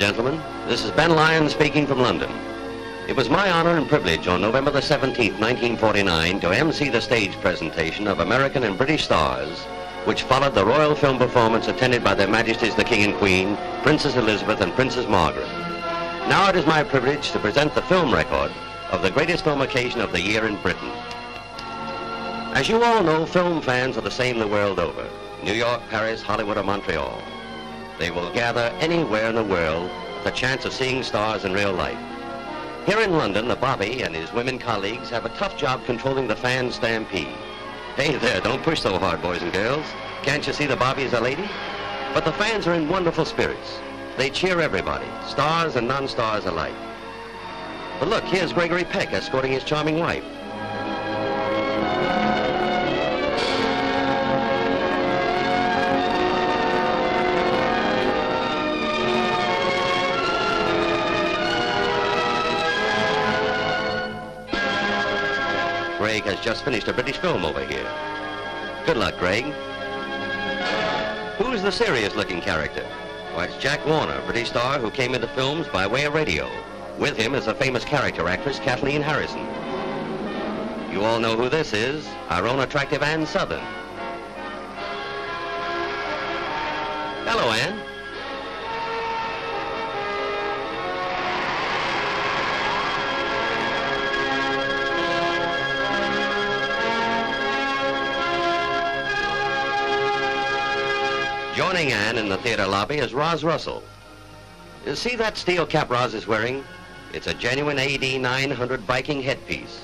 gentlemen. This is Ben Lyon speaking from London. It was my honor and privilege on November the 17th, 1949, to MC the stage presentation of American and British stars, which followed the royal film performance attended by Their Majesties the King and Queen, Princess Elizabeth and Princess Margaret. Now it is my privilege to present the film record of the greatest film occasion of the year in Britain. As you all know, film fans are the same the world over. New York, Paris, Hollywood, or Montreal. They will gather anywhere in the world with the chance of seeing stars in real life. Here in London, the Bobby and his women colleagues have a tough job controlling the fan stampede. Hey there, don't push so hard, boys and girls. Can't you see the Bobby is a lady? But the fans are in wonderful spirits. They cheer everybody, stars and non-stars alike. But look, here's Gregory Peck escorting his charming wife. Greg has just finished a British film over here. Good luck, Greg. Who's the serious-looking character? Why, it's Jack Warner, British star who came into films by way of radio. With him is a famous character actress, Kathleen Harrison. You all know who this is, our own attractive Anne Sothern. Hello, Anne. Joining Anne in the theater lobby is Roz Russell. You see that steel cap Roz is wearing? It's a genuine AD 900 Viking headpiece.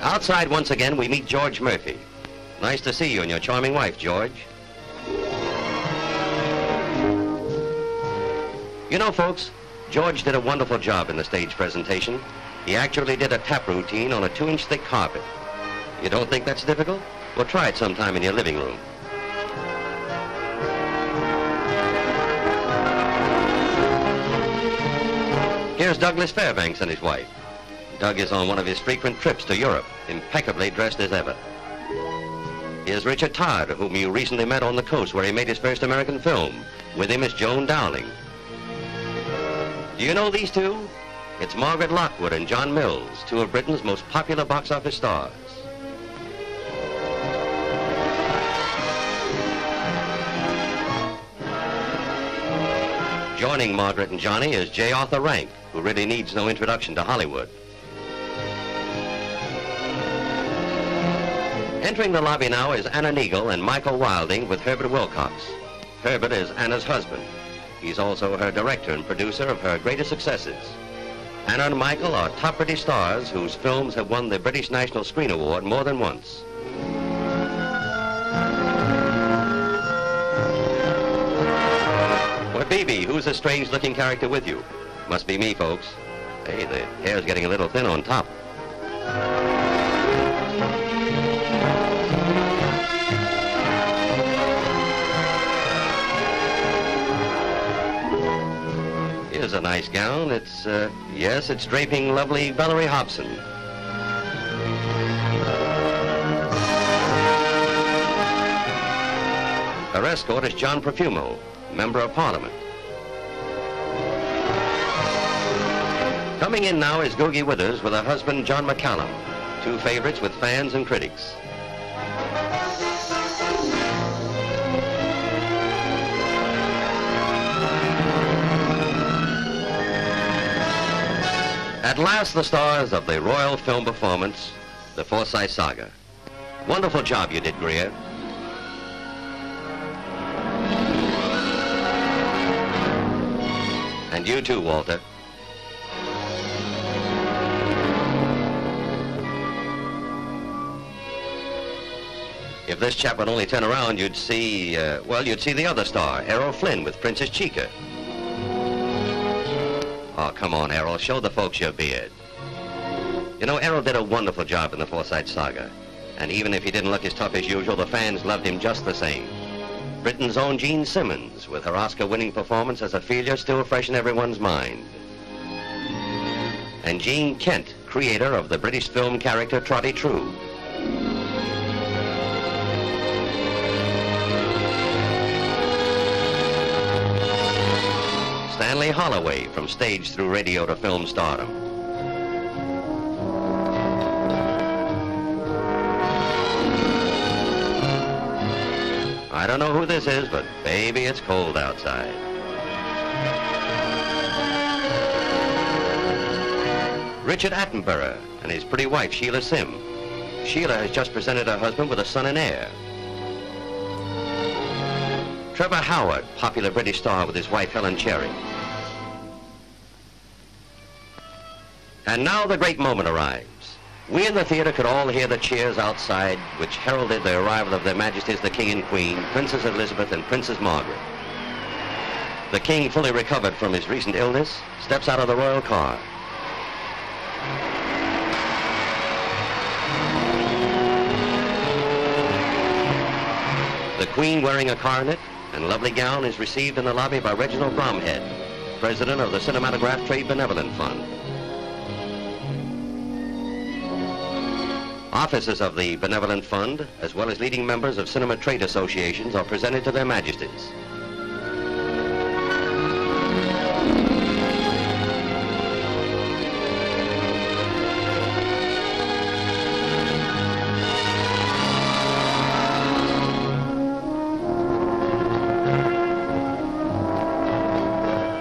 Outside once again we meet George Muurphy. Nice to see you and your charming wife, George. You know, folks, George did a wonderful job in the stage presentation. He actually did a tap routine on a 2-inch thick carpet. You don't think that's difficult? Well, try it sometime in your living room. Here's Douglas Fairbanks and his wife. Doug is on one of his frequent trips to Europe, impeccably dressed as ever. Here's Richard Todd, whom you recently met on the coast where he made his first American film. With him is Joan Dowling. Do you know these two? It's Margaret Lookckwood and John Mills, two of Britain's most popular box office stars. Joining Margaret and Johnny is J. Arthur Rank, who really needs no introduction to Hollywood. Entering the lobby now is Anna Neagle and Michael Wilding with Herbert Wilcox. Herbert is Anna's husband. He's also her director and producer of her greatest successes. Anna and Michael are top British stars whose films have won the British National Screen Award more than once. Well, Bibi, who's the strange-looking character with you? Must be me, folks. Hey, the hair's getting a little thin on top. Here's a nice gown. It's, yes, it's draping lovely Valerie Hobson. Her escort is John Profumo, Member of Parliament. Coming in now is Googie Withers with her husband, John McCallum, two favorites with fans and critics. At last, the stars of the royal film performance, the Forsythe saga. Wonderful job you did, Greer. And you too, Walter. If this chap would only turn around, you'd see, well, you'd see the other star, Errol Flynn with Princess Chica. Oh, come on, Errol, show the folks your beard. You know, Errol did a wonderful job in the Forsythe saga. And even if he didn't look as tough as usual, the fans loved him just the same. Britain's own Jean Simmons, with her Oscar-winning performance as Ophelia still fresh in everyone's mind. and Jean Kent, creator of the British film character Trotty True. Stanley Halloway, from stage through radio to film stardom. I don't know who this is, but baby, it's cold outside. Richard Attenborough and his pretty wife, Sheila Sim. Sheila has just presented her husband with a son and heir. Trevor Howard, popular British star with his wife, Helen Cherry. And now the great moment arrives. We in the theater could all hear the cheers outside, which heralded the arrival of Their Majesties the King and Queen, Princess Elizabeth and Princess Margaret. The King, fully recovered from his recent illness, steps out of the royal car. The Queen, wearing a coronet and lovely gown, is received in the lobby by Reginald Bromhead, president of the Cinematograph Trade Benevolent Fund. Officers of the Benevolent Fund, as well as leading members of cinema trade associations, are presented to Their Majesties.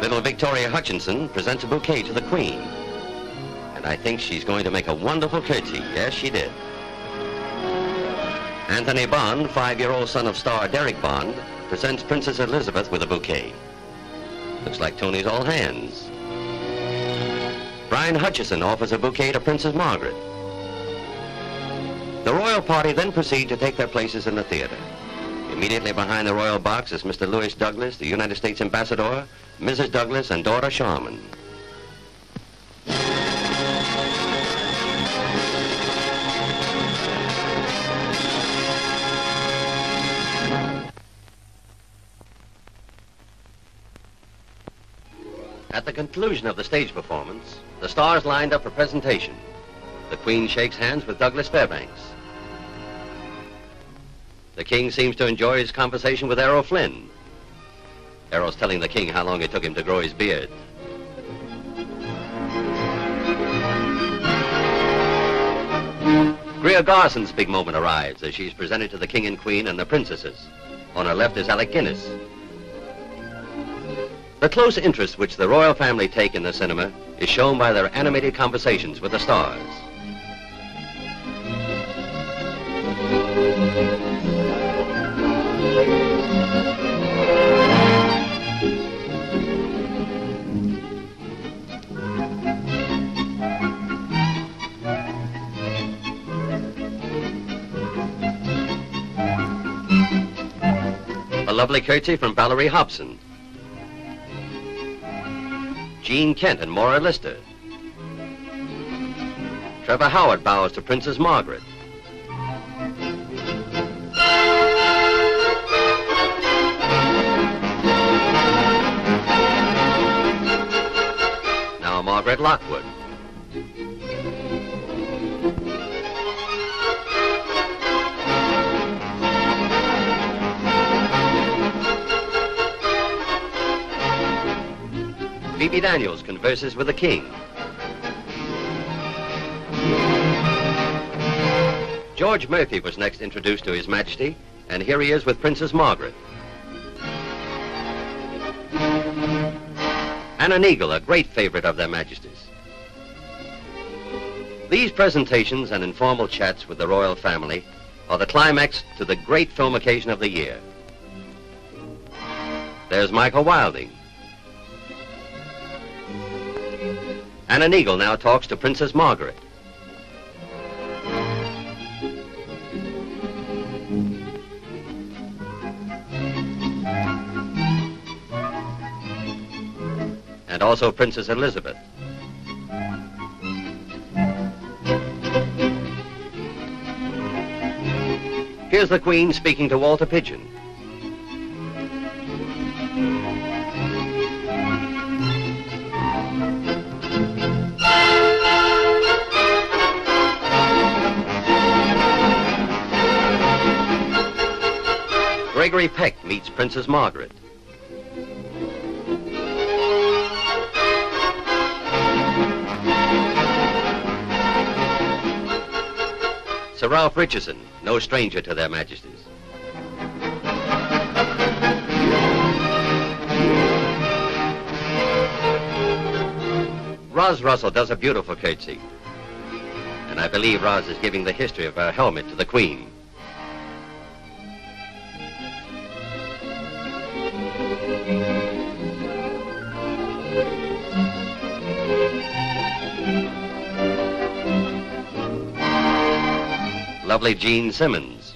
Little Victoria Hutchinson presents a bouquet to the Queen. And I think she's going to make a wonderful curtsy. Yes, she did. Anthony Bond, 5-year-old son of star Derek Bond, presents Princess Elizabeth with a bouquet. Looks like Tony's all hands. Brian Hutchison offers a bouquet to Princess Margaret. The royal party then proceed to take their places in the theater. Immediately behind the royal box is Mr. Louis Douglas, the United States Ambassador, Mrs. Douglas, and daughter Sharman. At the conclusion of the stage performance, the stars lined up for presentation. The Queen shakes hands with Douglas Fairbanks. The King seems to enjoy his conversation with Errol Flynn. Errol's telling the King how long it took him to grow his beard. Greer Garson's big moment arrives as she's presented to the King and Queen and the princesses. On her left is Alec Guinness. The close interest which the royal family take in the cinema is shown by their animated conversations with the stars. A lovely curtsy from Valerie Hobson. Jean Kent and Maura Lister. Trevor Howard bows to Princess Margaret. Now Margaret Lockwood. Phoebe Daniels converses with the King. George Muurphy was next introduced to His Majesty, and here he is with Princess Margaret. Anna Neagle, a great favorite of Their Majesties. These presentations and informal chats with the royal family are the climax to the great film occasion of the year. There's Michael Wilding. Anna Neagle now talks to Princess Margaret. And also Princess Elizabeth. Here's the Queen speaking to Walter Pidgeon. Gregory Peck meets Princess Margaret. Sir Ralph Richardson, no stranger to their majesties. Roz Russell does a beautiful curtsy. And I believe Roz is giving the history of her helmet to the Queen. Lovely Jean Simmons.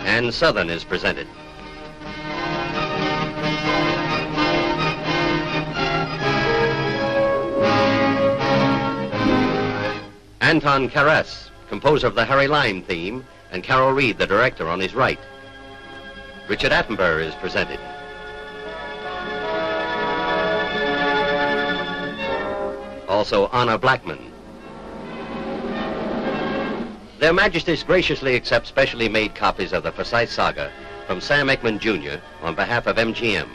And Sothern is presented. Anton Karas, composer of the Harry Lime theme, and Carol Reed, the director, on his right. Richard Attenborough is presented. Also Anna Blackman. Their Majesties graciously accept specially made copies of the Forsythe saga from Sam Ekman Jr. on behalf of MGM.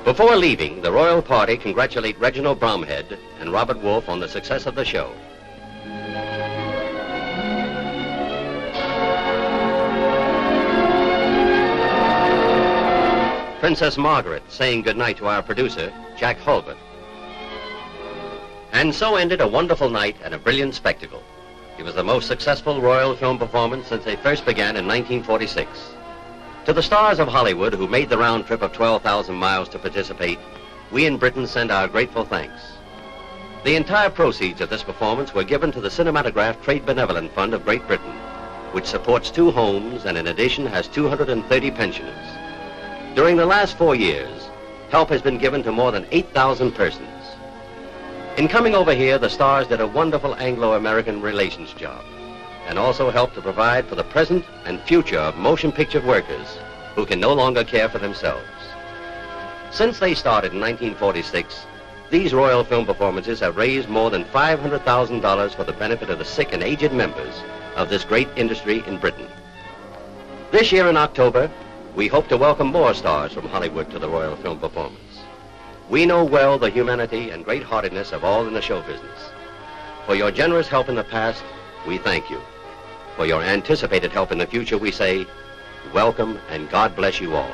Before leaving, the royal party congratulate Reginald Bromhead and Robert Wolfe on the success of the show. Princess Margaret saying goodnight to our producer, Jack Hulbert. And so ended a wonderful night and a brilliant spectacle. It was the most successful royal film performance since they first began in 1946. To the stars of Hollywood who made the round trip of 12,000 miles to participate, we in Britain send our grateful thanks. The entire proceeds of this performance were given to the Cinematograph Trade Benevolent Fund of Great Britain, which supports 2 homes and in addition has 230 pensioners. During the last 4 years, help has been given to more than 8,000 persons. In coming over here, the stars did a wonderful Anglo-American relations job, and also helped to provide for the present and future of motion picture workers who can no longer care for themselves. Since they started in 1946, these royal film performances have raised more than $500,000 for the benefit of the sick and aged members of this great industry in Britain. This year in October, we hope to welcome more stars from Hollywood to the royal film performance. We know well the humanity and great-heartedness of all in the show business. For your generous help in the past, we thank you. For your anticipated help in the future, we say, welcome and God bless you all.